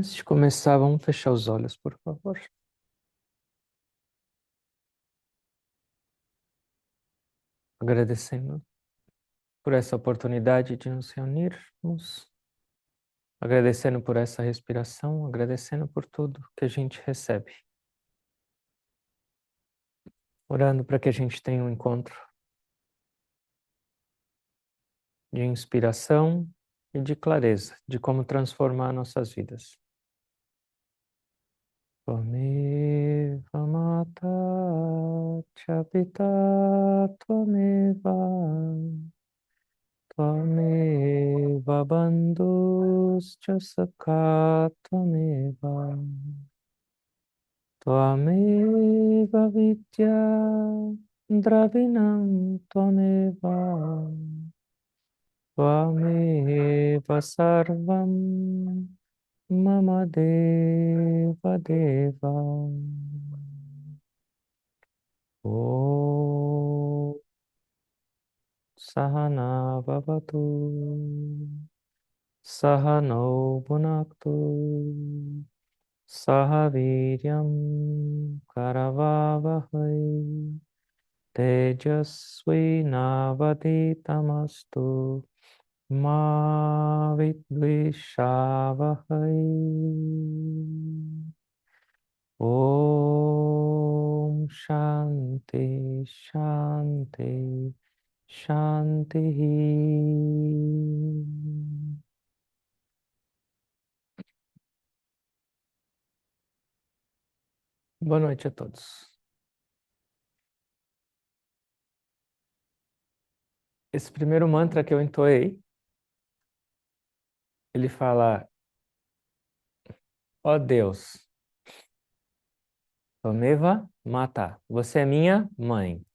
Antes de começar, vamos fechar os olhos, por favor. Agradecendo por essa oportunidade de nos reunirmos, agradecendo por essa respiração, agradecendo por tudo que a gente recebe. Orando para que a gente tenha um encontro de inspiração e de clareza de como transformar nossas vidas. Tvameva mata chapita tvameva Tvameva bandhuscha sakha tvameva Tvameva vidya dravinam tvameva Tvameva sarvam mama deva deva Om Sahana Vavatu Sahano Bhunaktu Sahaviryam Karavavahai Tejasvi Navaditamastu Ma Vidvishavahai Om Shanti Shanti Shanti. Boa noite a todos. Esse primeiro mantra que eu entoei, ele fala: ó Deus, Tvameva Mata, você é minha mãe.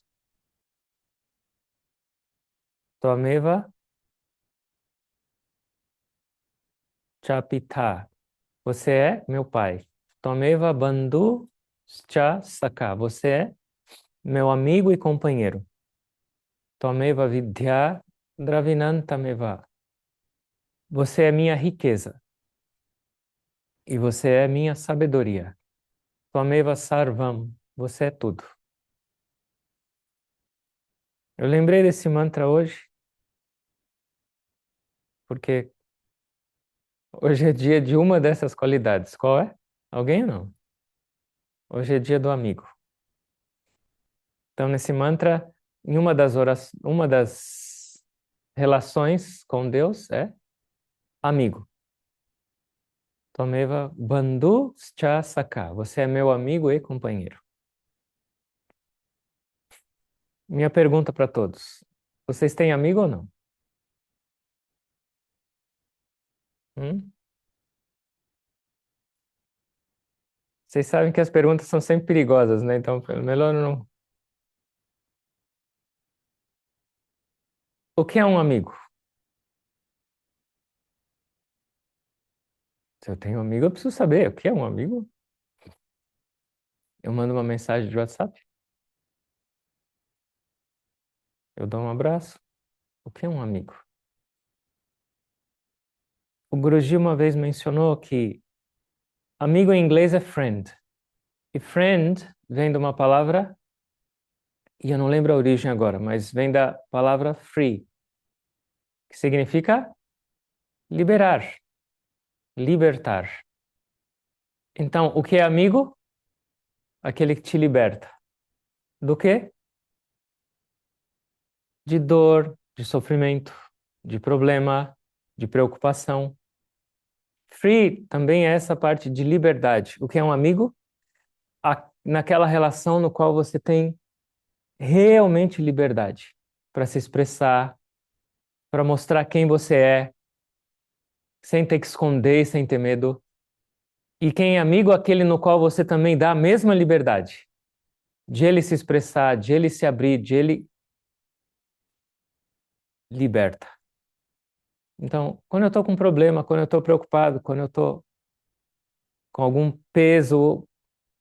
Tvameva Chapita, você é meu pai. Tvameva Bandhu Cha Sakha, você é meu amigo e companheiro. Tvameva Vidya Dravinantameva, você é minha riqueza e você é minha sabedoria. Tvameva Sarvam, você é tudo. Eu lembrei desse mantra hoje porque hoje é dia de uma dessas qualidades. Qual é? Alguém ou não? Hoje é dia do amigo. Então, nesse mantra, em uma das relações com Deus é amigo. Tvameva bandhu cha sakha. Você é meu amigo e companheiro. Minha pergunta para todos: vocês têm amigo ou não? Hum? Vocês sabem que as perguntas são sempre perigosas, né? Então, melhor não. O que é um amigo? Se eu tenho um amigo, eu preciso saber o que é um amigo. Eu mando uma mensagem de WhatsApp, eu dou um abraço. O que é um amigo? O Guruji uma vez mencionou que amigo em inglês é friend. E friend vem de uma palavra, e eu não lembro a origem agora, mas vem da palavra free, que significa liberar, libertar. Então, o que é amigo? Aquele que te liberta. Do quê? De dor, de sofrimento, de problema, de preocupação. Free também é essa parte de liberdade. O que é um amigo? Naquela relação no qual você tem realmente liberdade para se expressar, para mostrar quem você é, sem ter que esconder e sem ter medo. E quem é amigo, aquele no qual você também dá a mesma liberdade de ele se expressar, de ele se abrir, de ele liberta. Então, quando eu estou com um problema, quando eu estou preocupado, quando eu estou com algum peso,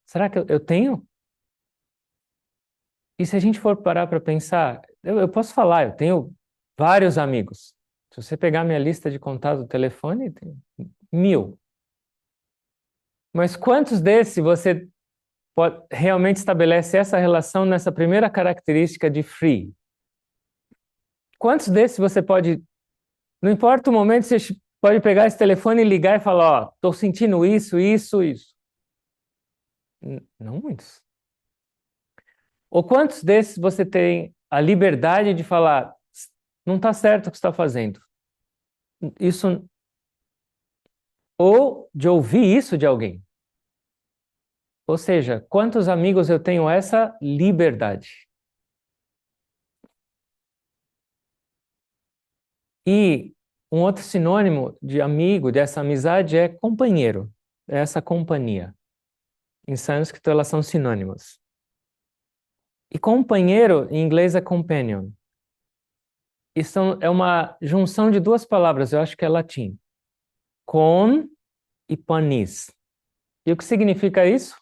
será que eu tenho? E se a gente for parar para pensar, eu posso falar, eu tenho vários amigos. Se você pegar minha lista de contatos do telefone, tem 1000. Mas quantos desses você realmente estabelece essa relação nessa primeira característica de free? Quantos desses você pode, não importa o momento, você pode pegar esse telefone e ligar e falar, ó, estou sentindo isso, isso, isso. Não muitos. Ou quantos desses você tem a liberdade de falar, não está certo o que você está fazendo? Isso, ou de ouvir isso de alguém. Ou seja, quantos amigos eu tenho essa liberdade? E um outro sinônimo de amigo, dessa amizade, é companheiro, é essa companhia. Em sânscrito, elas são sinônimos. E companheiro, em inglês, é companion. Isso é uma junção de duas palavras, eu acho que é latim. Con e panis. E o que significa isso?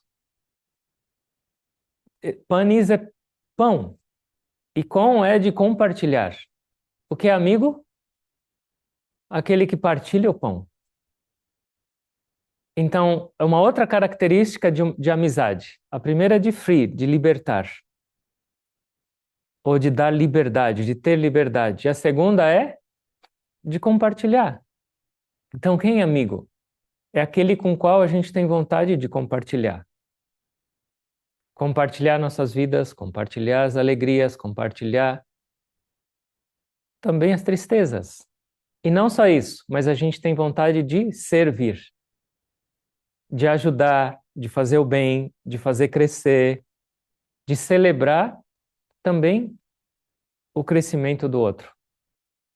Panis é pão. E com é de compartilhar. O que é amigo? Aquele que partilha o pão. Então, é uma outra característica de amizade. A primeira é de free, de libertar. Ou de dar liberdade, de ter liberdade. E a segunda é de compartilhar. Então, quem é amigo? É aquele com o qual a gente tem vontade de compartilhar. Compartilhar nossas vidas, compartilhar as alegrias, compartilhar também as tristezas. E não só isso, mas a gente tem vontade de servir, de ajudar, de fazer o bem, de fazer crescer, de celebrar também o crescimento do outro,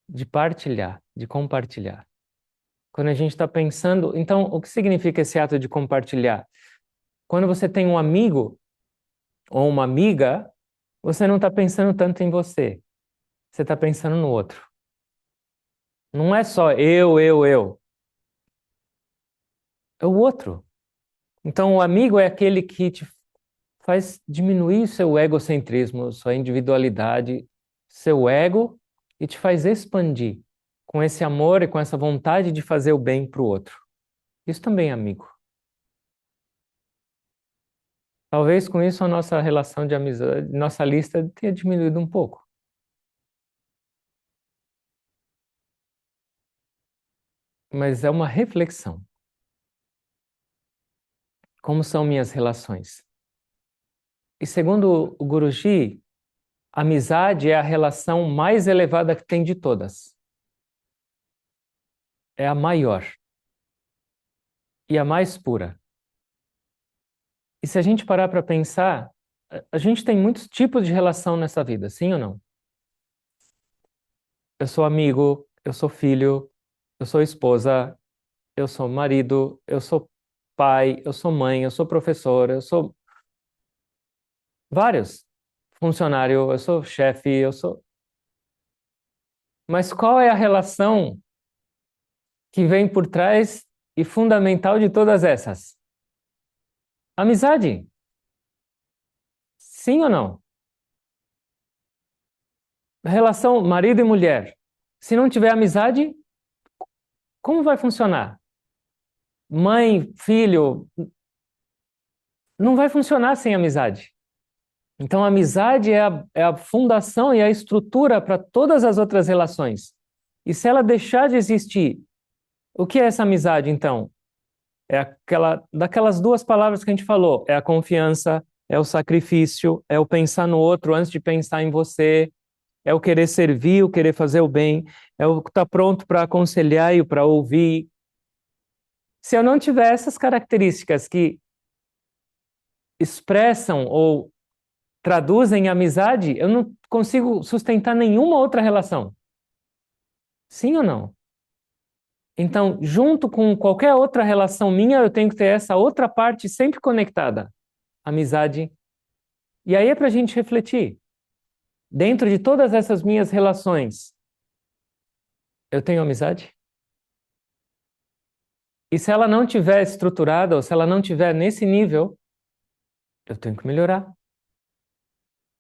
de partilhar, de compartilhar. Quando a gente está pensando, então, o que significa esse ato de compartilhar? Quando você tem um amigo ou uma amiga, você não está pensando tanto em você, você está pensando no outro. Não é só eu. É o outro. Então, o amigo é aquele que te faz diminuir seu egocentrismo, sua individualidade, seu ego e te faz expandir com esse amor e com essa vontade de fazer o bem para o outro. Isso também é amigo. Talvez com isso a nossa relação de amizade, nossa lista tenha diminuído um pouco. Mas é uma reflexão. Como são minhas relações? E segundo o Guruji, amizade é a relação mais elevada que tem de todas. É a maior e a mais pura. E se a gente parar para pensar, a gente tem muitos tipos de relação nessa vida, sim ou não? Eu sou amigo, eu sou filho, eu sou esposa, eu sou marido, eu sou pai, eu sou mãe, eu sou professor, eu sou vários. Funcionário, eu sou chefe, eu sou. Mas qual é a relação que vem por trás e fundamental de todas essas? Amizade. Sim ou não? Relação marido e mulher. Se não tiver amizade, como vai funcionar? Mãe, filho, não vai funcionar sem amizade. Então, a amizade é a fundação e a estrutura para todas as outras relações. E se ela deixar de existir, o que é essa amizade, então? É daquelas duas palavras que a gente falou: é a confiança, é o sacrifício, é o pensar no outro antes de pensar em você, é o querer servir, o querer fazer o bem, é o estar pronto para aconselhar e para ouvir. Se eu não tiver essas características que expressam ou traduzem amizade, eu não consigo sustentar nenhuma outra relação. Sim ou não? Então, junto com qualquer outra relação minha, eu tenho que ter essa outra parte sempre conectada. Amizade. E aí é para a gente refletir. Dentro de todas essas minhas relações, eu tenho amizade? E se ela não tiver estruturada, ou se ela não tiver nesse nível, eu tenho que melhorar.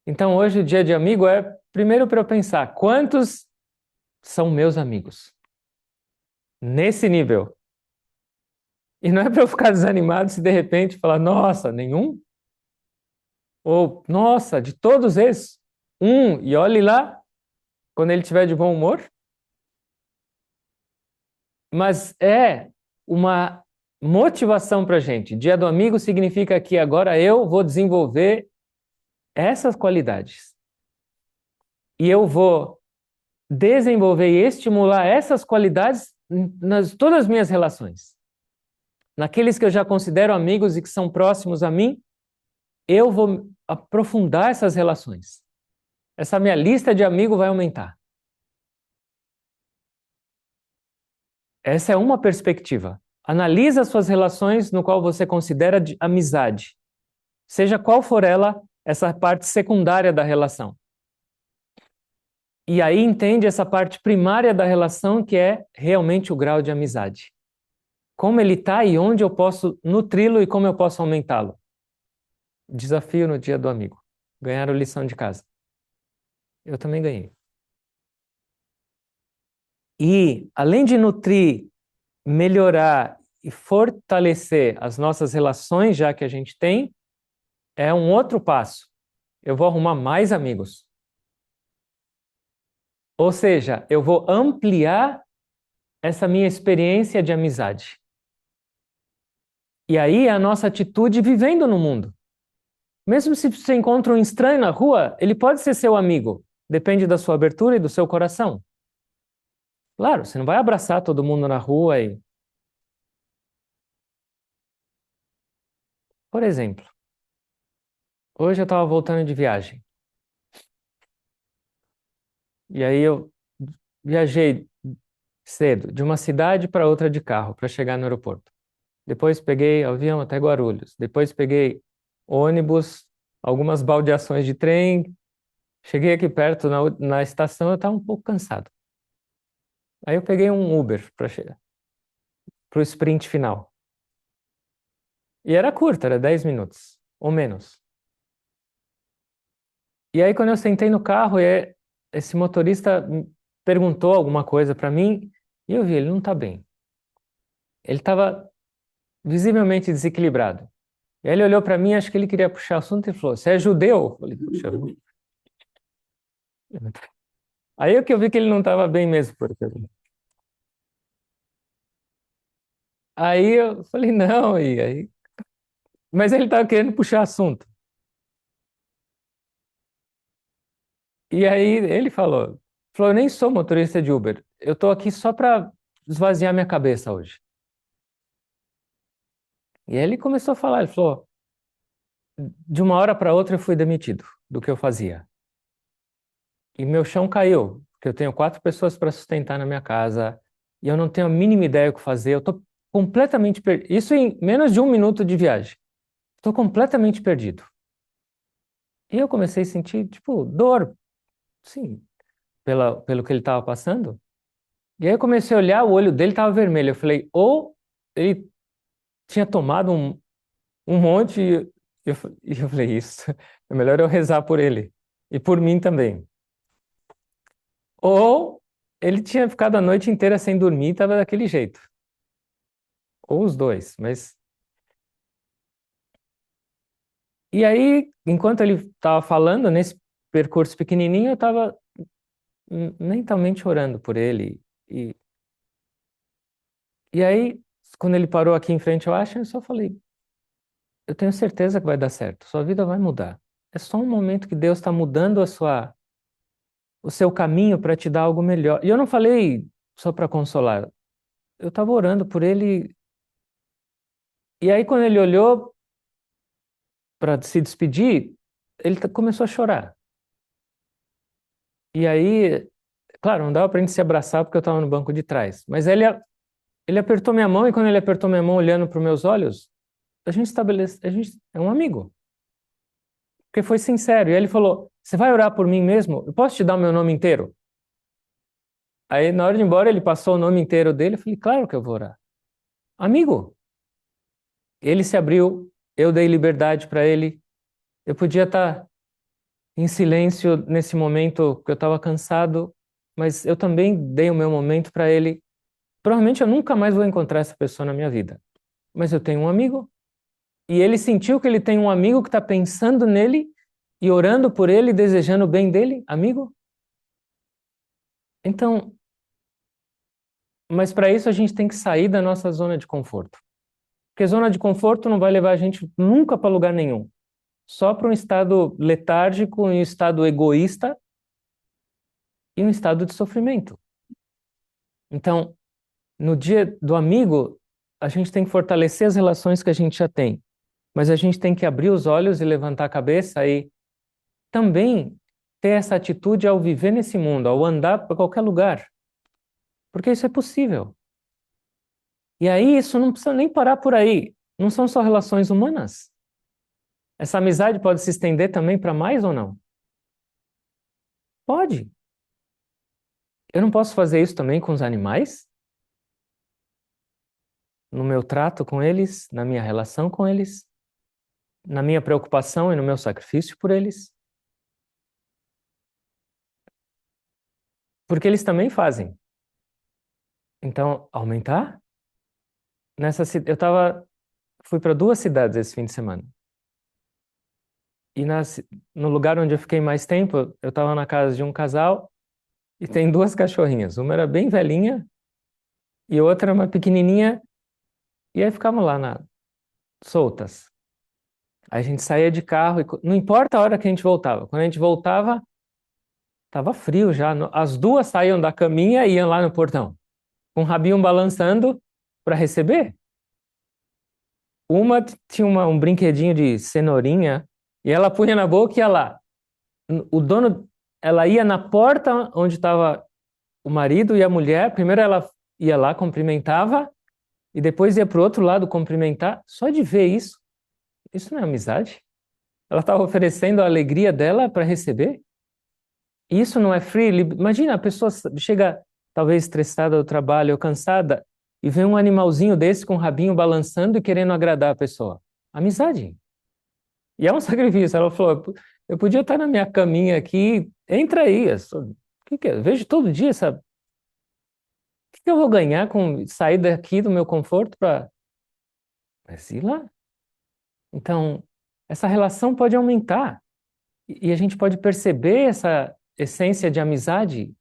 Então, hoje o dia de amigo é primeiro para eu pensar quantos são meus amigos. Nesse nível. E não é para eu ficar desanimado se de repente falar, nossa, nenhum? Ou, nossa, de todos esses, um, e olhe lá, quando ele estiver de bom humor. Mas é uma motivação para a gente. Dia do amigo significa que agora eu vou desenvolver essas qualidades. E eu vou desenvolver e estimular essas qualidades nas todas as minhas relações. Naqueles que eu já considero amigos e que são próximos a mim, eu vou aprofundar essas relações. Essa minha lista de amigos vai aumentar. Essa é uma perspectiva. Analisa as suas relações no qual você considera de amizade. Seja qual for ela, essa parte secundária da relação. E aí entende essa parte primária da relação, que é realmente o grau de amizade. Como ele está e onde eu posso nutri-lo e como eu posso aumentá-lo. Desafio no dia do amigo. Ganharam lição de casa. Eu também ganhei. E, além de nutrir, melhorar e fortalecer as nossas relações, já que a gente tem, é um outro passo. Eu vou arrumar mais amigos. Ou seja, eu vou ampliar essa minha experiência de amizade. E aí é a nossa atitude vivendo no mundo. Mesmo se você encontra um estranho na rua, ele pode ser seu amigo. Depende da sua abertura e do seu coração. Claro, você não vai abraçar todo mundo na rua e... Por exemplo, hoje eu estava voltando de viagem. E aí eu viajei cedo, de uma cidade para outra de carro, para chegar no aeroporto. Depois peguei avião até Guarulhos. Depois peguei ônibus, algumas baldeações de trem. Cheguei aqui perto na estação, eu estava um pouco cansado. Aí eu peguei um Uber para chegar, para o sprint final. E era curto, era 10 minutos, ou menos. E aí quando eu sentei no carro, esse motorista perguntou alguma coisa para mim, e eu vi, ele não está bem. Ele estava visivelmente desequilibrado. E aí ele olhou para mim, acho que ele queria puxar o assunto e falou: "Você é judeu?" Eu falei: "Puxa." Aí é que eu vi que ele não estava bem mesmo. Aí eu falei: "Não." E aí... Mas ele estava querendo puxar assunto. E aí ele falou: "Eu nem sou motorista de Uber. Eu estou aqui só para esvaziar minha cabeça hoje." E aí ele começou a falar, ele falou: "De uma hora para outra eu fui demitido do que eu fazia. E meu chão caiu, porque eu tenho 4 pessoas para sustentar na minha casa e eu não tenho a mínima ideia o que fazer. Eu estou completamente perdido." Isso em menos de 1 minuto de viagem. Estou completamente perdido. E eu comecei a sentir, tipo, dor, sim, pelo que ele estava passando. E aí eu comecei a olhar, o olho dele estava vermelho. Eu falei: ou ele tinha tomado um monte, e eu falei: isso, é melhor eu rezar por ele e por mim também. Ou ele tinha ficado a noite inteira sem dormir e estava daquele jeito. Ou os dois, mas... E aí, enquanto ele estava falando, nesse percurso pequenininho, eu estava mentalmente orando por ele. E, e aí, quando ele parou aqui em frente ao Ashram, eu só falei: eu tenho certeza que vai dar certo, sua vida vai mudar. É só um momento que Deus está mudando o seu caminho para te dar algo melhor. E eu não falei só para consolar, eu estava orando por ele. E aí, quando ele olhou para se despedir, ele começou a chorar. E aí, claro, não dava para a gente se abraçar porque eu estava no banco de trás. Mas ele apertou minha mão, e quando ele apertou minha mão olhando para os meus olhos, a gente é um amigo. Porque foi sincero. E ele falou: "Você vai orar por mim mesmo? Eu posso te dar o meu nome inteiro?" Aí, na hora de ir embora, ele passou o nome inteiro dele. Eu falei: "Claro que eu vou orar." Amigo. Ele se abriu, eu dei liberdade para ele. Eu podia estar em silêncio nesse momento que eu estava cansado, mas eu também dei o meu momento para ele. Provavelmente eu nunca mais vou encontrar essa pessoa na minha vida. Mas eu tenho um amigo. E ele sentiu que ele tem um amigo que está pensando nele e orando por ele, desejando o bem dele, amigo. Então, mas para isso a gente tem que sair da nossa zona de conforto. Porque zona de conforto não vai levar a gente nunca para lugar nenhum. Só para um estado letárgico, um estado egoísta e um estado de sofrimento. Então, no dia do amigo, a gente tem que fortalecer as relações que a gente já tem. Mas a gente tem que abrir os olhos e levantar a cabeça e também ter essa atitude ao viver nesse mundo, ao andar para qualquer lugar. Porque isso é possível. E aí isso não precisa nem parar por aí. Não são só relações humanas. Essa amizade pode se estender também para mais ou não? Pode. Eu não posso fazer isso também com os animais? No meu trato com eles, na minha relação com eles, na minha preocupação e no meu sacrifício por eles? Porque eles também fazem. Então, aumentar? Fui para duas cidades esse fim de semana. E no lugar onde eu fiquei mais tempo, eu estava na casa de um casal e tem duas cachorrinhas. Uma era bem velhinha e outra era uma pequenininha. E aí ficavam lá soltas. Aí a gente saía de carro e não importa a hora que a gente voltava. Quando a gente voltava, estava frio já. As duas saíam da caminha e iam lá no portão, com o rabinho balançando para receber. Uma tinha um brinquedinho de cenourinha e ela punha na boca e ia lá. O dono, ela ia na porta onde estava o marido e a mulher. Primeiro ela ia lá, cumprimentava e depois ia para o outro lado cumprimentar. Só de ver isso não é amizade? Ela estava oferecendo a alegria dela para receber. Isso não é free. Imagina, a pessoa chega talvez estressada do trabalho ou cansada e vê um animalzinho desse com o rabinho balançando e querendo agradar a pessoa. Amizade. E é um sacrifício. Ela falou: eu podia estar na minha caminha aqui, entra aí. O que que é? Eu vejo todo dia, sabe? O que que eu vou ganhar com sair daqui do meu conforto para. Mas ir lá. Então, essa relação pode aumentar. E a gente pode perceber essa essência de amizade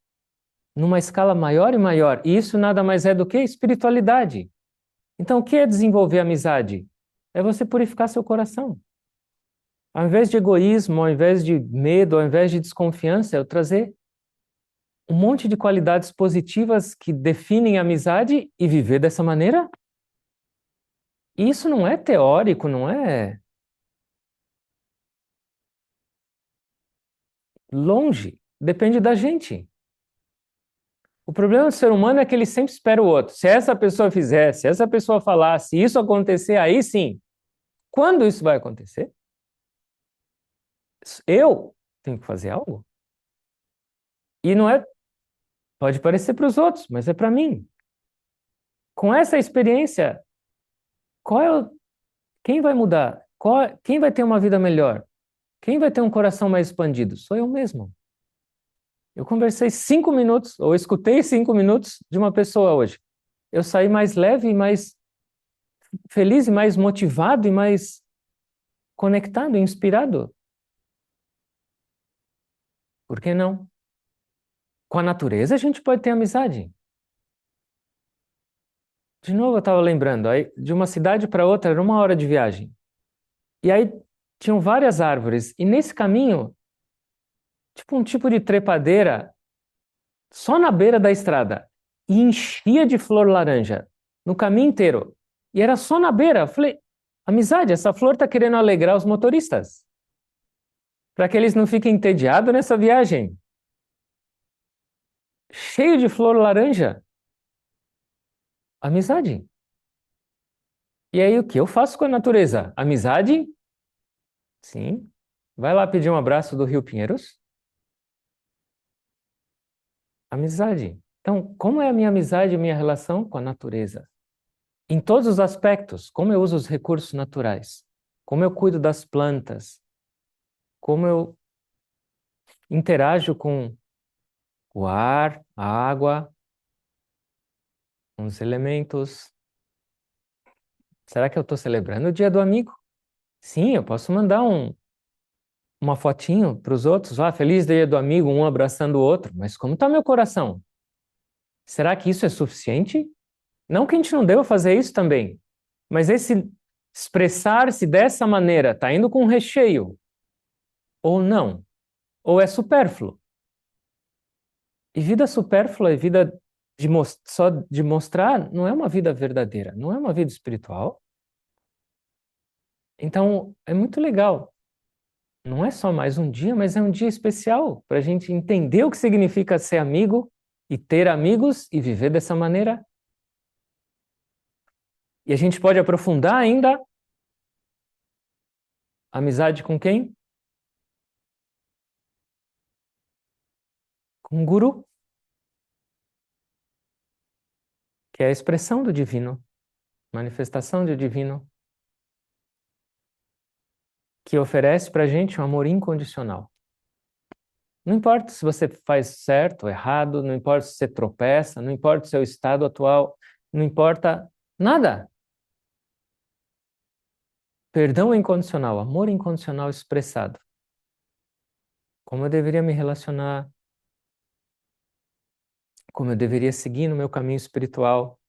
numa escala maior e maior. E isso nada mais é do que espiritualidade. Então, o que é desenvolver amizade? É você purificar seu coração. Ao invés de egoísmo, ao invés de medo, ao invés de desconfiança, eu trazer um monte de qualidades positivas que definem a amizade e viver dessa maneira. E isso não é teórico, não é longe. Depende da gente. O problema do ser humano é que ele sempre espera o outro. Se essa pessoa fizesse, se essa pessoa falasse, se isso acontecer, aí sim. Quando isso vai acontecer? Eu tenho que fazer algo? E não é, pode parecer para os outros, mas é para mim. Com essa experiência, qual é quem vai mudar? Quem vai ter uma vida melhor? Quem vai ter um coração mais expandido? Sou eu mesmo. Eu conversei 5 minutos, ou escutei 5 minutos de uma pessoa hoje. Eu saí mais leve e mais feliz e mais motivado e mais conectado, inspirado. Por que não? Com a natureza a gente pode ter amizade. De novo, eu estava lembrando, aí, de uma cidade para outra era 1 hora de viagem. E aí tinham várias árvores. E nesse caminho, tipo um tipo de trepadeira, só na beira da estrada. E enchia de flor laranja no caminho inteiro. E era só na beira. Eu falei, amizade, essa flor está querendo alegrar os motoristas. Para que eles não fiquem entediados nessa viagem. Cheio de flor laranja. Amizade. E aí o que eu faço com a natureza? Amizade? Sim. Vai lá pedir um abraço do Rio Pinheiros? Amizade. Então, como é a minha amizade e a minha relação com a natureza? Em todos os aspectos, como eu uso os recursos naturais, como eu cuido das plantas, como eu interajo com o ar, a água, com os elementos, Será que eu estou celebrando o dia do amigo? Sim, eu posso mandar uma fotinho para os outros, feliz dia do amigo, um abraçando o outro, mas como está meu coração? Será que isso é suficiente? Não que a gente não deva fazer isso também, mas esse expressar-se dessa maneira, está indo com recheio ou não? Ou é supérfluo? E vida supérflua e vida só de mostrar não é uma vida verdadeira, não é uma vida espiritual. Então, é muito legal. Não é só mais um dia, mas é um dia especial para a gente entender o que significa ser amigo e ter amigos e viver dessa maneira. E a gente pode aprofundar ainda a amizade com quem? Com o guru, que é a expressão do divino, manifestação do divino, que oferece para a gente um amor incondicional. Não importa se você faz certo ou errado, não importa se você tropeça, não importa o seu estado atual, não importa nada. Perdão incondicional, amor incondicional expressado. Como eu deveria me relacionar, como eu deveria seguir no meu caminho espiritual,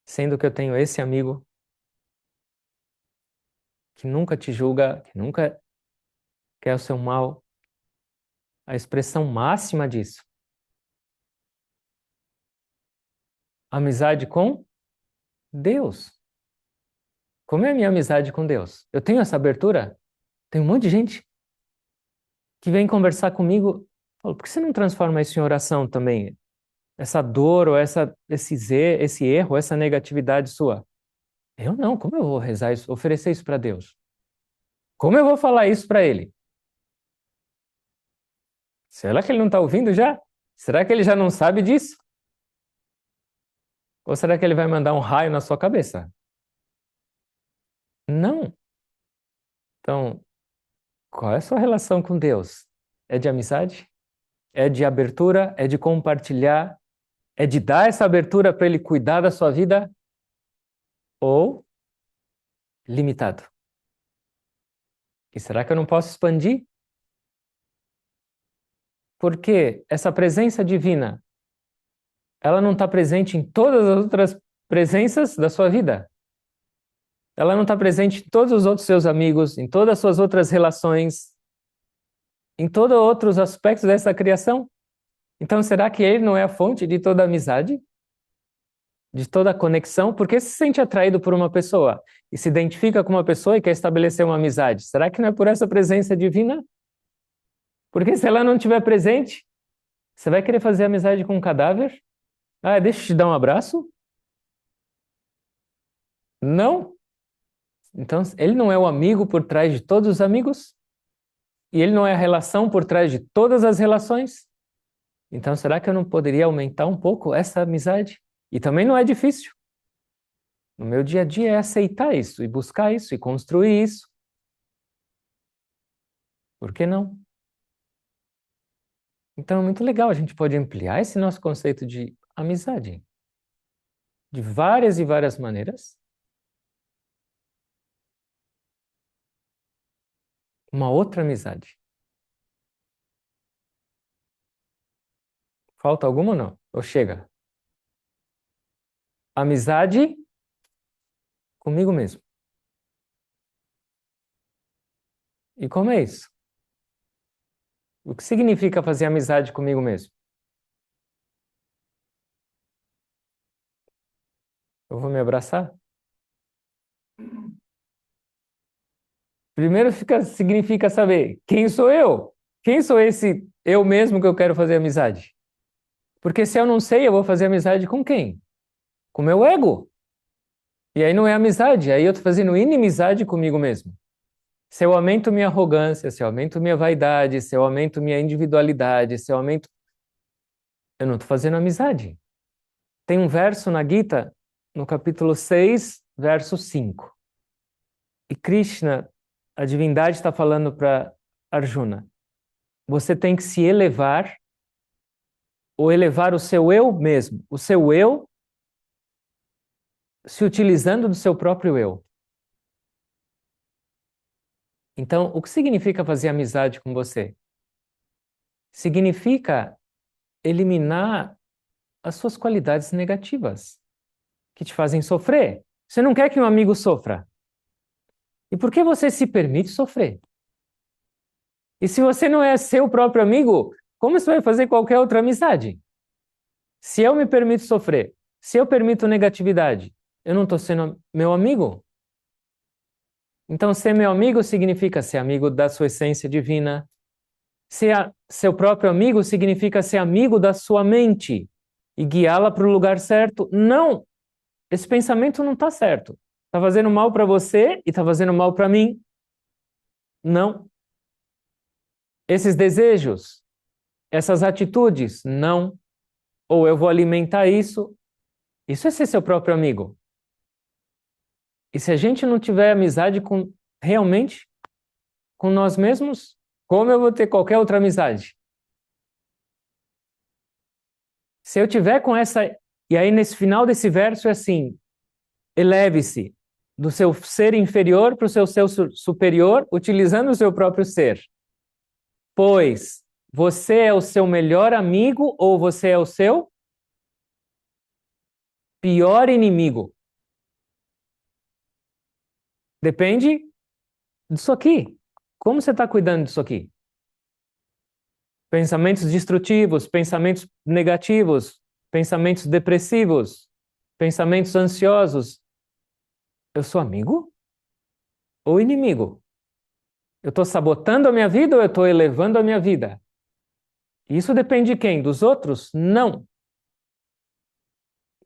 sendo que eu tenho esse amigo que nunca te julga, que nunca quer o seu mal. A expressão máxima disso. Amizade com Deus. Como é a minha amizade com Deus? Eu tenho essa abertura? Tem um monte de gente que vem conversar comigo. Falo, por que você não transforma isso em oração também? Essa dor ou esse erro, essa negatividade sua. Eu não, como eu vou rezar isso, oferecer isso para Deus? Como eu vou falar isso para Ele? Será que Ele não está ouvindo já? Será que Ele já não sabe disso? Ou será que Ele vai mandar um raio na sua cabeça? Não. Então, qual é a sua relação com Deus? É de amizade? É de abertura? É de compartilhar? É de dar essa abertura para Ele cuidar da sua vida? Ou limitado? E será que eu não posso expandir? Porque essa presença divina, ela não está presente em todas as outras presenças da sua vida. Ela não está presente em todos os outros seus amigos, em todas as suas outras relações, em todos os outros aspectos dessa criação. Então, será que Ele não é a fonte de toda amizade? De toda conexão? Por que se sente atraído por uma pessoa e se identifica com uma pessoa e quer estabelecer uma amizade? Será que não é por essa presença divina? Porque se ela não estiver presente, você vai querer fazer amizade com um cadáver? Ah, deixa eu te dar um abraço? Não. Então, ele não é o amigo por trás de todos os amigos? E ele não é a relação por trás de todas as relações? Então, será que eu não poderia aumentar um pouco essa amizade? E também não é difícil. No meu dia a dia é aceitar isso, e buscar isso, e construir isso. Por que não? Então, é muito legal, a gente pode ampliar esse nosso conceito de amizade de várias e várias maneiras. Uma outra amizade. Falta alguma ou não? Ou chega? Amizade comigo mesmo. E como é isso? O que significa fazer amizade comigo mesmo? Eu vou me abraçar? Primeiro significa saber quem sou eu? Quem sou esse eu mesmo que eu quero fazer amizade? Porque se eu não sei, eu vou fazer amizade com quem? Com meu ego. E aí não é amizade, aí eu estou fazendo inimizade comigo mesmo. Se eu aumento minha arrogância, se eu aumento minha vaidade, se eu aumento minha individualidade, se eu aumento. Eu não estou fazendo amizade. Tem um verso na Gita, no capítulo 6, verso 5. E Krishna, a divindade, está falando para Arjuna: você tem que se elevar, ou elevar o seu eu mesmo, o seu eu se utilizando do seu próprio eu. Então, o que significa fazer amizade com você? Significa eliminar as suas qualidades negativas que te fazem sofrer. Você não quer que um amigo sofra. E por que você se permite sofrer? E se você não é seu próprio amigo, como você vai fazer qualquer outra amizade? Se eu me permito sofrer, se eu permito negatividade, eu não estou sendo meu amigo? Então, ser meu amigo significa ser amigo da sua essência divina. Seu próprio amigo significa ser amigo da sua mente e guiá-la para o lugar certo. Não! Esse pensamento não está certo. Está fazendo mal para você e está fazendo mal para mim. Não. Esses desejos, essas atitudes, não. Ou eu vou alimentar isso. Isso é ser seu próprio amigo. E se a gente não tiver amizade com realmente com nós mesmos, como eu vou ter qualquer outra amizade? Se eu tiver com essa. E aí, nesse final desse verso, é assim: eleve-se do seu ser inferior para o seu ser superior, utilizando o seu próprio ser. Pois você é o seu melhor amigo ou você é o seu pior inimigo? Depende disso aqui. Como você está cuidando disso aqui? Pensamentos destrutivos, pensamentos negativos, pensamentos depressivos, pensamentos ansiosos. Eu sou amigo ou inimigo? Eu estou sabotando a minha vida ou eu estou elevando a minha vida? Isso depende de quem? Dos outros? Não.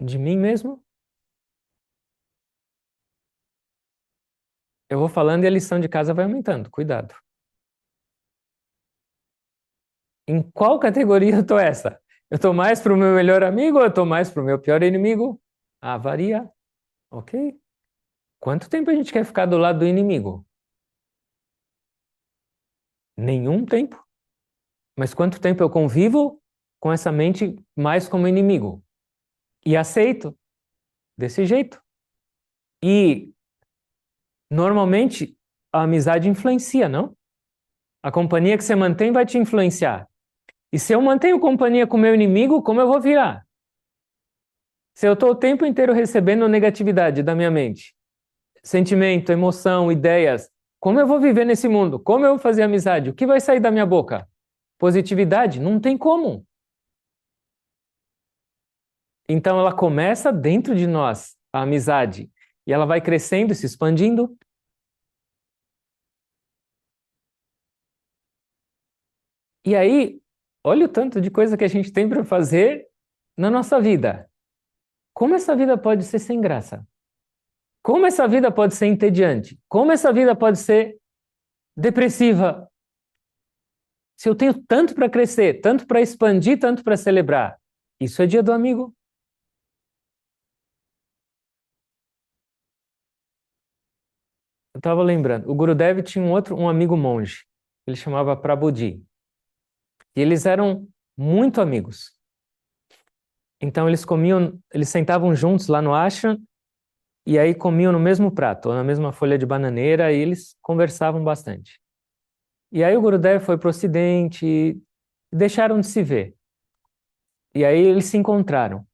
De mim mesmo? Eu vou falando e a lição de casa vai aumentando. Cuidado. Em qual categoria eu estou essa? Eu estou mais para o meu melhor amigo ou eu estou mais para o meu pior inimigo? Ah, varia. Ok. Quanto tempo a gente quer ficar do lado do inimigo? Nenhum tempo. Mas quanto tempo eu convivo com essa mente mais como inimigo? E aceito desse jeito. E normalmente a amizade influencia, não? A companhia que você mantém vai te influenciar. E se eu mantenho companhia com o meu inimigo, como eu vou virar? Se eu estou o tempo inteiro recebendo negatividade da minha mente, sentimento, emoção, ideias, como eu vou viver nesse mundo? Como eu vou fazer amizade? O que vai sair da minha boca? Positividade? Não tem como. Então ela começa dentro de nós, a amizade, e ela vai crescendo, se expandindo. E aí, olha o tanto de coisa que a gente tem para fazer na nossa vida. Como essa vida pode ser sem graça? Como essa vida pode ser entediante? Como essa vida pode ser depressiva? Se eu tenho tanto para crescer, tanto para expandir, tanto para celebrar, isso é dia do amigo. Eu estava lembrando, o Gurudev tinha um amigo monge, ele chamava Prabhuji, e eles eram muito amigos. Então eles comiam, eles sentavam juntos lá no ashram e aí comiam no mesmo prato, ou na mesma folha de bananeira, e eles conversavam bastante. E aí o Gurudev foi para o Ocidente e deixaram de se ver. E aí eles se encontraram.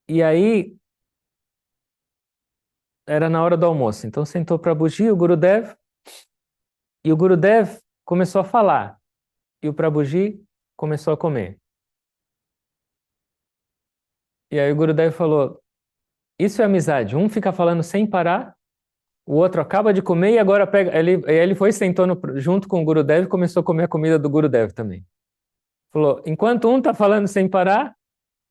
E aí era na hora do almoço. Então sentou para Prabhuji, o Gurudev, e o Gurudev começou a falar. E o Prabhuji começou a comer. E aí o Gurudev falou: isso é amizade. Um fica falando sem parar, o outro acaba de comer e agora pega. Ele foi sentou junto com o Gurudev e começou a comer a comida do Gurudev também. Falou: enquanto um está falando sem parar,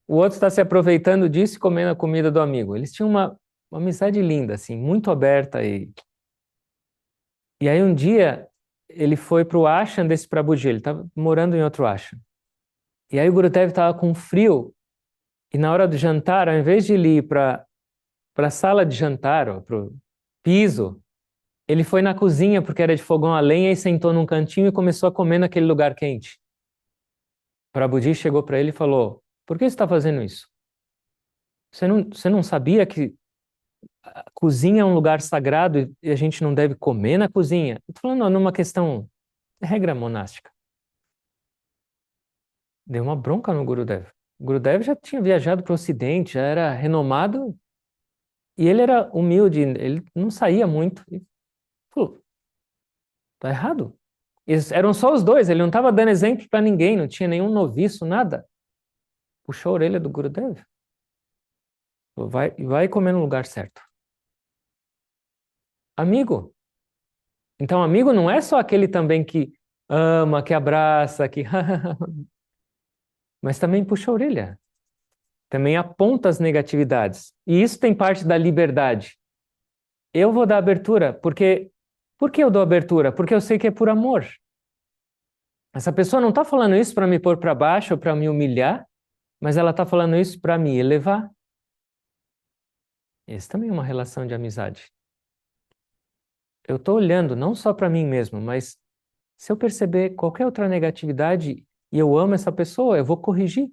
o outro está se aproveitando disso e comendo a comida do amigo. Eles tinham uma amizade linda, assim, muito aberta. E aí um dia ele foi para o ashram desse Prabhuji, ele estava morando em outro ashram. E aí o Gurudev estava com frio e na hora do jantar, ao invés de ele ir para a sala de jantar, para o piso, ele foi na cozinha porque era de fogão a lenha e sentou num cantinho e começou a comer naquele lugar quente. O Prabhuji chegou para ele e falou: por que você está fazendo isso? Você não sabia que a cozinha é um lugar sagrado e a gente não deve comer na cozinha. Eu tô falando numa questão, regra monástica. Deu uma bronca no Gurudev. O Gurudev já tinha viajado para o Ocidente, já era renomado, e ele era humilde, ele não saía muito. E falou, tá errado. Eram só os dois, ele não estava dando exemplo para ninguém, não tinha nenhum noviço, nada. Puxou a orelha do Gurudev. Falou, vai comer no lugar certo. Amigo. Então, amigo não é só aquele também que ama, que abraça, que. Mas também puxa a orelha. Também aponta as negatividades. E isso tem parte da liberdade. Eu vou dar abertura, porque. Por que eu dou abertura? Porque eu sei que é por amor. Essa pessoa não está falando isso para me pôr para baixo ou para me humilhar, mas ela está falando isso para me elevar. Esse também é uma relação de amizade. Eu estou olhando não só para mim mesmo, mas se eu perceber qualquer outra negatividade e eu amo essa pessoa, eu vou corrigir.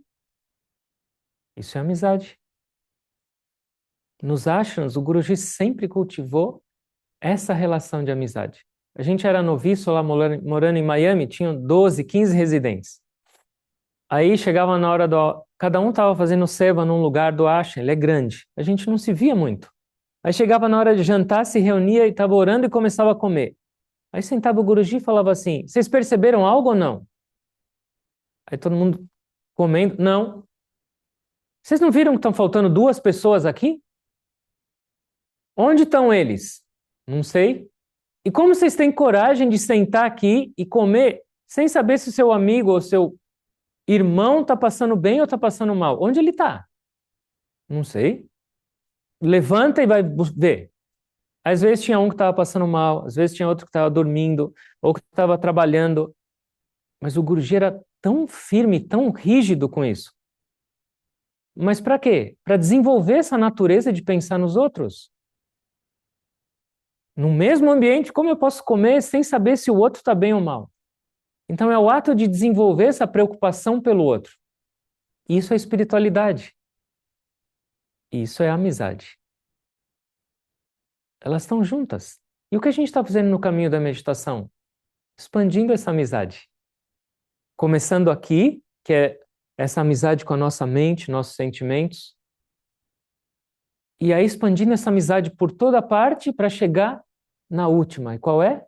Isso é amizade. Nos ashrams, o Guruji sempre cultivou essa relação de amizade. A gente era noviço lá morando em Miami, tinham 12, 15 residentes. Aí chegava na hora do. Cada um estava fazendo seva num lugar do ashram, ele é grande. A gente não se via muito. Aí chegava na hora de jantar, se reunia e estava orando e começava a comer. Aí sentava o Guruji e falava assim: Vocês perceberam algo ou não? Aí todo mundo comendo: Não. Vocês não viram que estão faltando duas pessoas aqui? Onde estão eles? Não sei. E como vocês têm coragem de sentar aqui e comer sem saber se o seu amigo ou seu irmão está passando bem ou está passando mal? Onde ele está? Não sei. Levanta e vai ver. Às vezes tinha um que estava passando mal, às vezes tinha outro que estava dormindo, ou que estava trabalhando. Mas o Guruji era tão firme, tão rígido com isso. Mas para quê? Para desenvolver essa natureza de pensar nos outros. No mesmo ambiente, como eu posso comer sem saber se o outro está bem ou mal? Então é o ato de desenvolver essa preocupação pelo outro. Isso é espiritualidade. Isso é amizade. Elas estão juntas. E o que a gente está fazendo no caminho da meditação? Expandindo essa amizade. Começando aqui, que é essa amizade com a nossa mente, nossos sentimentos. E aí expandindo essa amizade por toda parte para chegar na última. E qual é?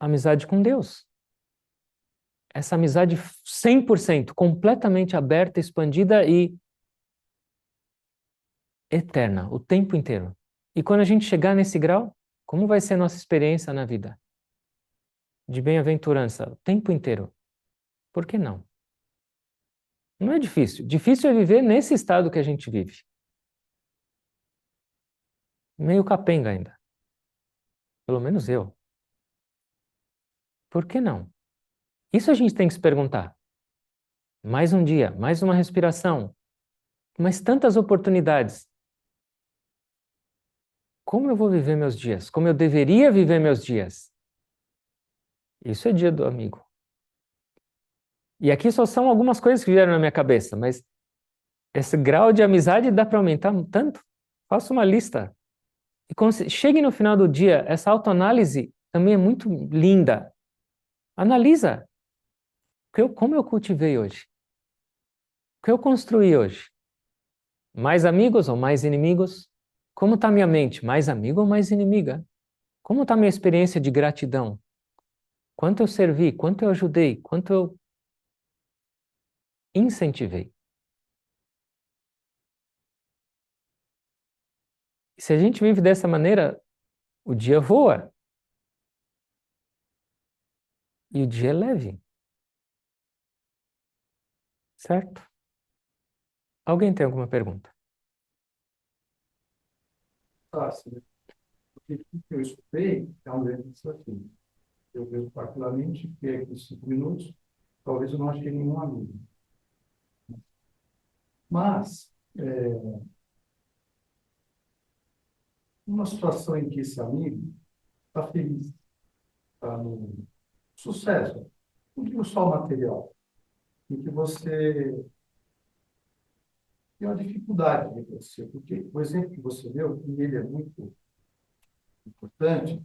A amizade com Deus. Essa amizade 100%, completamente aberta, expandida e eterna, o tempo inteiro. E quando a gente chegar nesse grau, como vai ser a nossa experiência na vida? De bem-aventurança, o tempo inteiro. Por que não? Não é difícil. Difícil é viver nesse estado que a gente vive. Meio capenga ainda. Pelo menos eu. Por que não? Isso a gente tem que se perguntar. Mais um dia, mais uma respiração, mas tantas oportunidades. Como eu vou viver meus dias? Como eu deveria viver meus dias? Isso é dia do amigo. E aqui só são algumas coisas que vieram na minha cabeça, mas esse grau de amizade dá para aumentar tanto? Faça uma lista. E quando chegue no final do dia, essa autoanálise também é muito linda. Analisa como eu cultivei hoje, o que eu construí hoje. Mais amigos ou mais inimigos? Como está minha mente? Mais amigo ou mais inimiga? Como está minha experiência de gratidão? Quanto eu servi? Quanto eu ajudei? Quanto eu incentivei? E se a gente vive dessa maneira, o dia voa e o dia é leve, certo? Alguém tem alguma pergunta? Ah, sim. Porque o que eu escutei é um exemplo disso aqui. Eu vejo particularmente que é aqui 5 minutos, talvez eu não achei nenhum amigo. Mas, uma situação em que esse amigo está feliz, está no sucesso, não digo só material, em que você tem uma dificuldade de reconhecer, porque o exemplo que você deu, e ele é muito importante,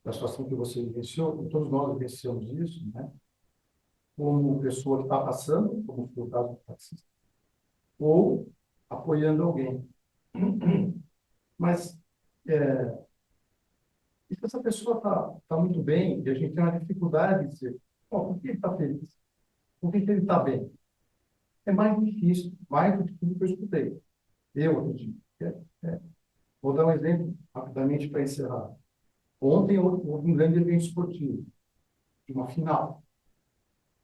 da situação que você vivenciou, e todos nós vivenciamos isso, né? Como pessoa que está passando, como foi o caso do taxista, ou apoiando alguém. Mas, e se essa pessoa está muito bem, e a gente tem uma dificuldade de dizer, oh, por que ele está feliz? Por que ele está bem? É mais difícil, mais do que tudo que eu escutei. Eu acredito. Vou dar um exemplo rapidamente para encerrar. Ontem houve um grande evento esportivo, de uma final.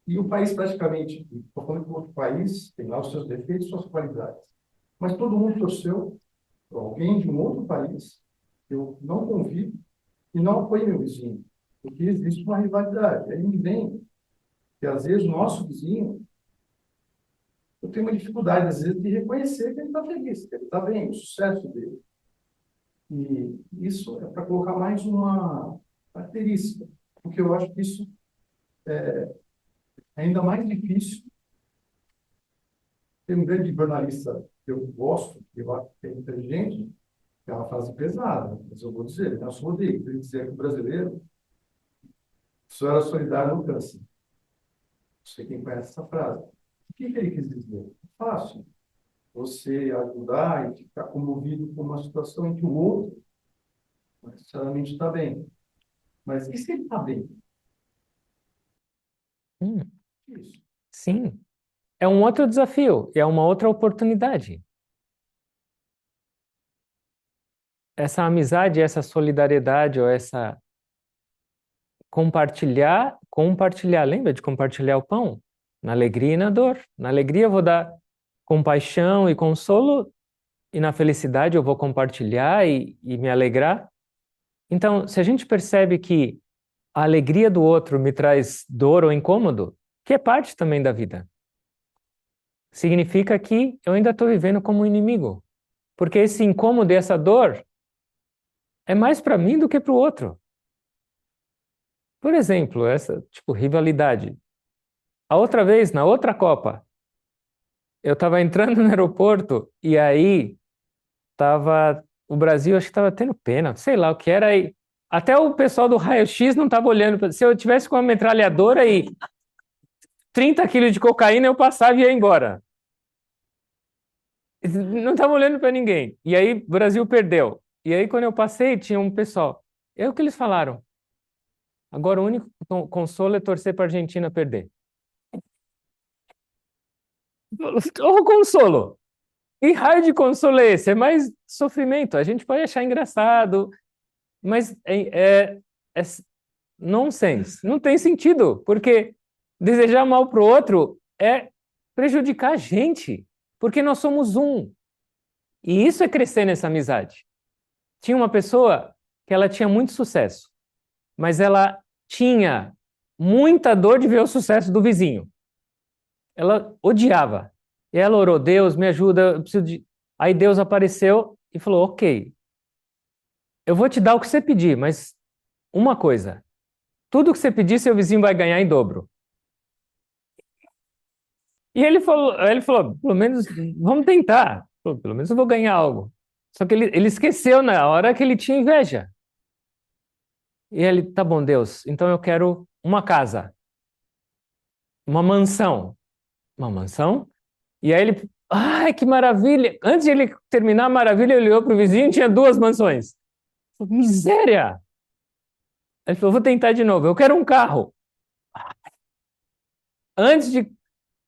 E o país praticamente, estou falando que o outro país tem lá os seus defeitos e suas qualidades. Mas todo mundo torceu para alguém de um outro país, que eu não convido, e não apoio meu vizinho, porque existe uma rivalidade. Aí me vem que, às vezes, o nosso vizinho, eu tenho uma dificuldade, às vezes, de reconhecer que ele está feliz, que ele está bem, o sucesso dele. E isso é para colocar mais uma característica, porque eu acho que isso é ainda mais difícil. Tem um grande jornalista que eu gosto, que eu acho que é inteligente, que é uma frase pesada, mas eu vou dizer, Nelson Rodrigues, ele dizia que o brasileiro só era solidário no câncer. Não sei quem conhece essa frase. O que ele quis dizer? É fácil você ajudar e ficar comovido com uma situação em que o outro não necessariamente está bem. Mas e se ele está bem? Hum, Isso. sim. É um outro desafio, é uma outra oportunidade. Essa amizade, essa solidariedade ou essa compartilhar, lembra de compartilhar o pão? Na alegria e na dor. Na alegria eu vou dar compaixão e consolo, e na felicidade eu vou compartilhar e me alegrar. Então, se a gente percebe que a alegria do outro me traz dor ou incômodo, que é parte também da vida, significa que eu ainda estou vivendo como um inimigo. Porque esse incômodo e essa dor é mais para mim do que para o outro. Por exemplo, essa, tipo, rivalidade. A outra vez, na outra Copa, eu estava entrando no aeroporto e aí tava o Brasil, acho que estava tendo pena, sei lá o que era aí. Até o pessoal do raio-x não estava olhando. Se eu tivesse com uma metralhadora e 30 quilos de cocaína, eu passava e ia embora. Não estava olhando para ninguém. E aí o Brasil perdeu. E aí quando eu passei, tinha um pessoal. É o que eles falaram. Agora o único consolo é torcer para a Argentina perder. Ô, consolo! Que raio de consolo é esse? É mais sofrimento. A gente pode achar engraçado, mas é nonsense. Não tem sentido, porque desejar mal para o outro é prejudicar a gente, porque nós somos um. E isso é crescer nessa amizade. Tinha uma pessoa que ela tinha muito sucesso, mas ela tinha muita dor de ver o sucesso do vizinho. Ela odiava. E ela orou, Deus, me ajuda, eu preciso de... Aí Deus apareceu e falou, ok, eu vou te dar o que você pedir, mas uma coisa, tudo que você pedir, seu vizinho vai ganhar em dobro. E ele falou, pelo menos vamos tentar. Pelo menos eu vou ganhar algo. Só que ele esqueceu na hora que ele tinha inveja. E ele, tá bom, Deus, então eu quero uma casa, uma mansão. Uma mansão? E aí ele, ai, que maravilha! Antes de ele terminar a maravilha, ele olhou para o vizinho e tinha duas mansões. Miséria! Ele falou, vou tentar de novo, eu quero um carro. Antes de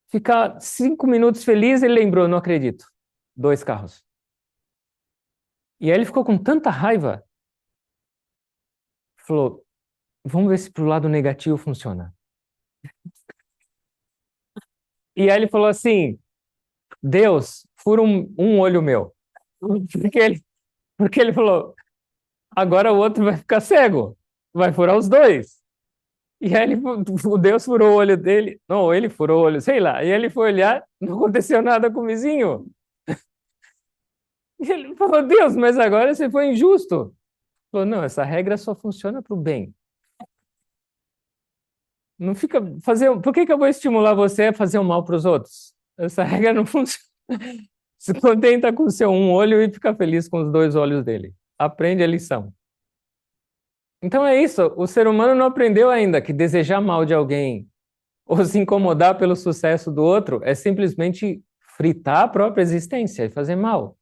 ficar 5 minutos feliz, ele lembrou, não acredito, 2 carros. E aí ele ficou com tanta raiva, falou, vamos ver se pro lado negativo funciona. E aí ele falou assim, Deus, fura um olho meu. Porque ele falou, agora o outro vai ficar cego, vai furar os dois. E aí o Deus furou o olho dele, não, ou ele furou o olho, sei lá. E ele foi olhar, não aconteceu nada com o vizinho. E ele falou, Deus, mas agora você foi injusto. Ele falou, não, essa regra só funciona para o bem. Não fica fazer. Por que que eu vou estimular você a fazer o mal para os outros? Essa regra não funciona. Se contenta com o seu um olho e fica feliz com os dois olhos dele. Aprende a lição. Então é isso, o ser humano não aprendeu ainda que desejar mal de alguém ou se incomodar pelo sucesso do outro é simplesmente fritar a própria existência e fazer mal.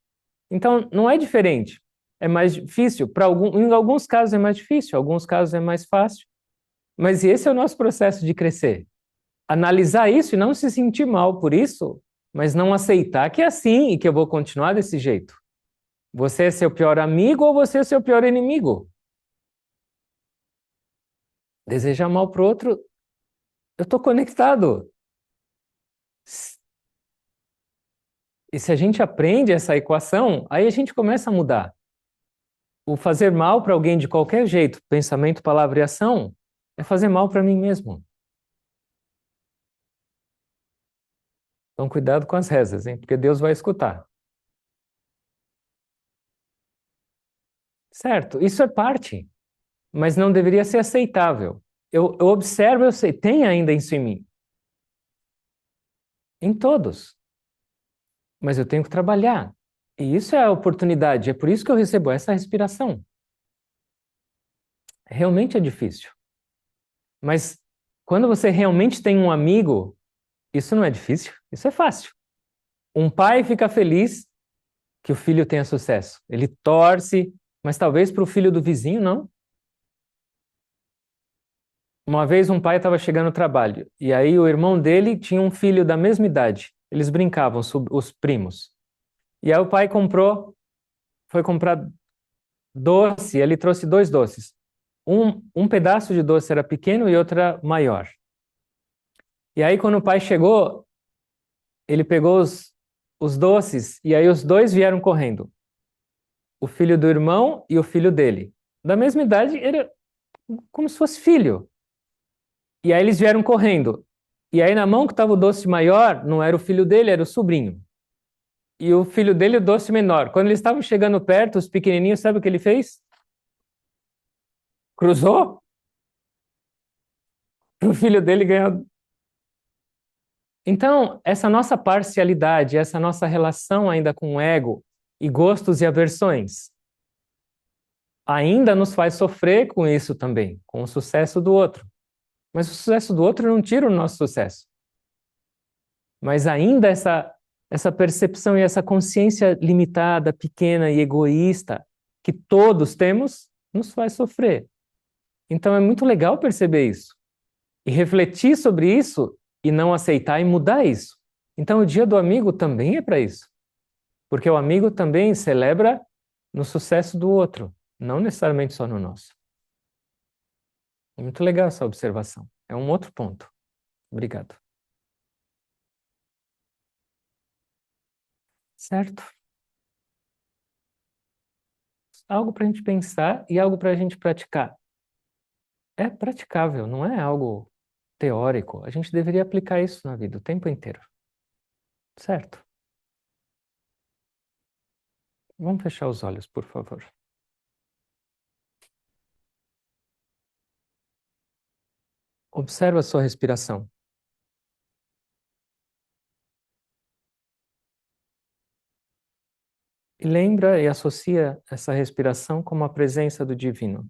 Então não é diferente. É mais difícil, em alguns casos é mais difícil, em alguns casos é mais fácil. Mas esse é o nosso processo de crescer. Analisar isso e não se sentir mal por isso, mas não aceitar que é assim e que eu vou continuar desse jeito. Você é seu pior amigo ou você é seu pior inimigo? Desejar mal para o outro, eu estou conectado. E se a gente aprende essa equação, aí a gente começa a mudar. O fazer mal para alguém de qualquer jeito, pensamento, palavra e ação, é fazer mal para mim mesmo. Então, cuidado com as rezas, hein? Porque Deus vai escutar. Certo? Isso é parte, mas não deveria ser aceitável. Eu observo, eu sei, tem ainda isso em mim. Em todos. Mas eu tenho que trabalhar. E isso é a oportunidade, é por isso que eu recebo essa respiração. Realmente é difícil. Mas quando você realmente tem um amigo, isso não é difícil, isso é fácil. Um pai fica feliz que o filho tenha sucesso. Ele torce, mas talvez para o filho do vizinho não. Uma vez um pai estava chegando no trabalho e aí o irmão dele tinha um filho da mesma idade. Eles brincavam, os primos. E aí o pai foi comprar doce, ele trouxe dois doces. Um pedaço de doce era pequeno e outro era maior. E aí quando o pai chegou, ele pegou os doces e aí os dois vieram correndo. O filho do irmão e o filho dele. Da mesma idade, era como se fosse filho. E aí eles vieram correndo. E aí na mão que estava o doce maior, não era o filho dele, era o sobrinho. E o filho dele, o doce menor. Quando eles estavam chegando perto, os pequenininhos, sabe o que ele fez? Cruzou para o filho dele ganhar. Então, essa nossa parcialidade, essa nossa relação ainda com o ego e gostos e aversões, ainda nos faz sofrer com isso também, com o sucesso do outro. Mas o sucesso do outro não tira o nosso sucesso. Mas ainda essa percepção e essa consciência limitada, pequena e egoísta que todos temos, nos faz sofrer. Então é muito legal perceber isso e refletir sobre isso e não aceitar e mudar isso. Então o dia do amigo também é para isso. Porque o amigo também celebra no sucesso do outro, não necessariamente só no nosso. É muito legal essa observação. É um outro ponto. Obrigado. Certo? Algo para a gente pensar e algo para a gente praticar. É praticável, não é algo teórico. A gente deveria aplicar isso na vida o tempo inteiro. Certo? Vamos fechar os olhos, por favor. Observa a sua respiração. E lembra e associa essa respiração como a presença do divino,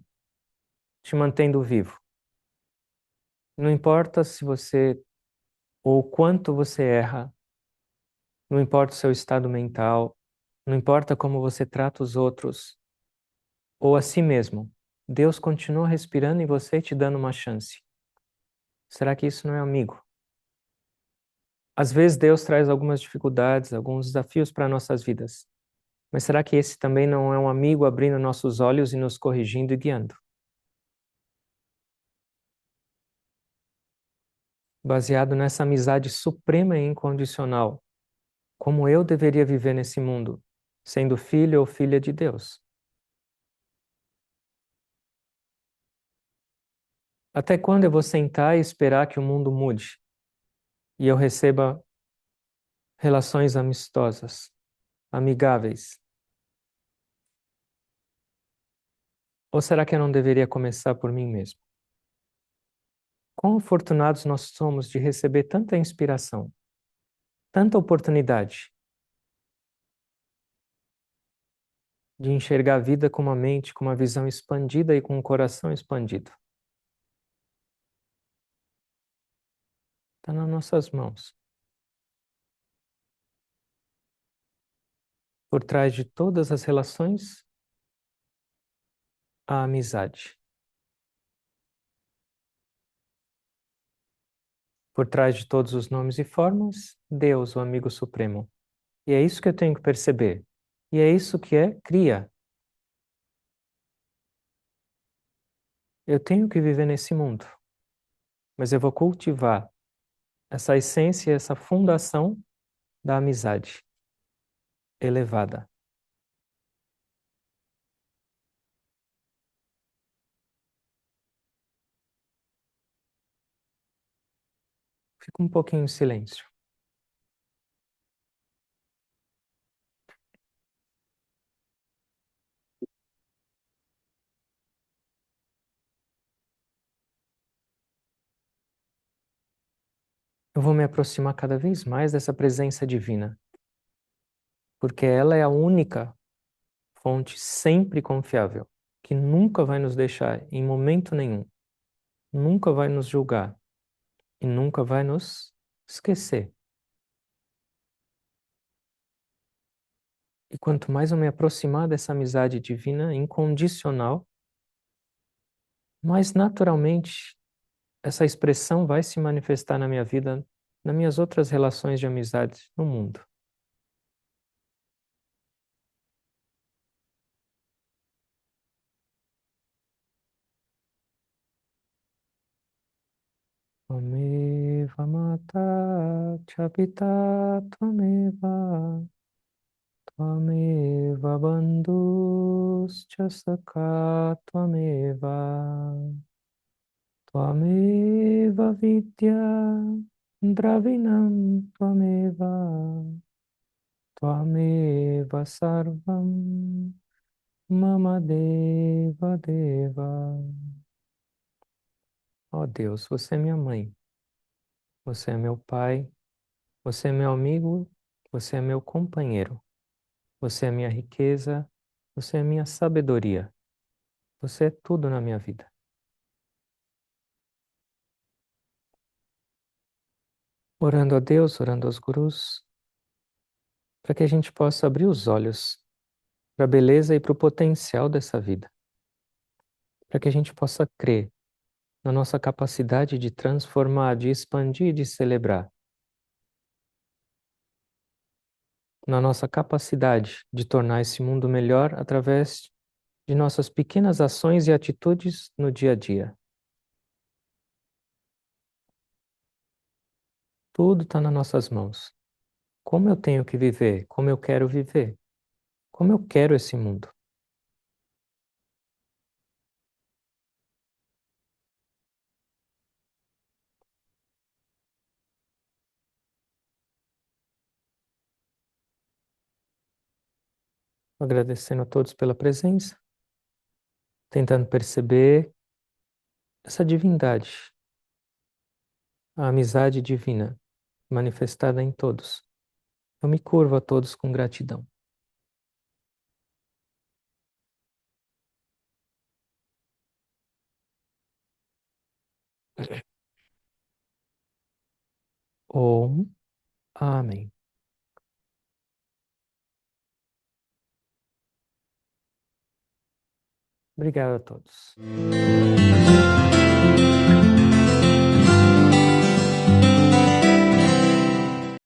te mantendo vivo. Não importa se você ou quanto você erra, não importa o seu estado mental, não importa como você trata os outros ou a si mesmo, Deus continua respirando em você e te dando uma chance. Será que isso não é amigo? Às vezes Deus traz algumas dificuldades, alguns desafios para nossas vidas. Mas será que esse também não é um amigo abrindo nossos olhos e nos corrigindo e guiando? Baseado nessa amizade suprema e incondicional, como eu deveria viver nesse mundo, sendo filho ou filha de Deus? Até quando eu vou sentar e esperar que o mundo mude e eu receba relações amistosas, amigáveis? Ou será que eu não deveria começar por mim mesmo? Quão afortunados nós somos de receber tanta inspiração, tanta oportunidade. de enxergar a vida com uma mente, com uma visão expandida e com um coração expandido. Está nas nossas mãos. Por trás de todas as relações, a amizade. Por trás de todos os nomes e formas, Deus, o amigo supremo. E é isso que eu tenho que perceber. E é isso que é cria. Eu tenho que viver nesse mundo, mas eu vou cultivar essa essência, essa fundação da amizade elevada. Fica um pouquinho em silêncio. Eu vou me aproximar cada vez mais dessa presença divina, porque ela é a única fonte sempre confiável, que nunca vai nos deixar em momento nenhum, nunca vai nos julgar e nunca vai nos esquecer. E quanto mais eu me aproximar dessa amizade divina incondicional, mais naturalmente essa expressão vai se manifestar na minha vida, nas minhas outras relações de amizade no mundo. Tvameva mata cha pita tvameva tvameva bandhuscha sakha tvameva tvameva vidya dravinam tvameva tvameva sarvam mama deva deva. Ó Deus, você é minha mãe, você é meu pai, você é meu amigo, você é meu companheiro, você é minha riqueza, você é minha sabedoria, você é tudo na minha vida. Orando a Deus, orando aos gurus, para que a gente possa abrir os olhos para a beleza e para o potencial dessa vida, para que a gente possa crer na nossa capacidade de transformar, de expandir e de celebrar, na nossa capacidade de tornar esse mundo melhor através de nossas pequenas ações e atitudes no dia a dia. Tudo está nas nossas mãos. Como eu tenho que viver? Como eu quero viver? Como eu quero esse mundo? Agradecendo a todos pela presença, tentando perceber essa divindade, a amizade divina manifestada em todos. Eu me curvo a todos com gratidão. Om. Amém. Obrigado a todos.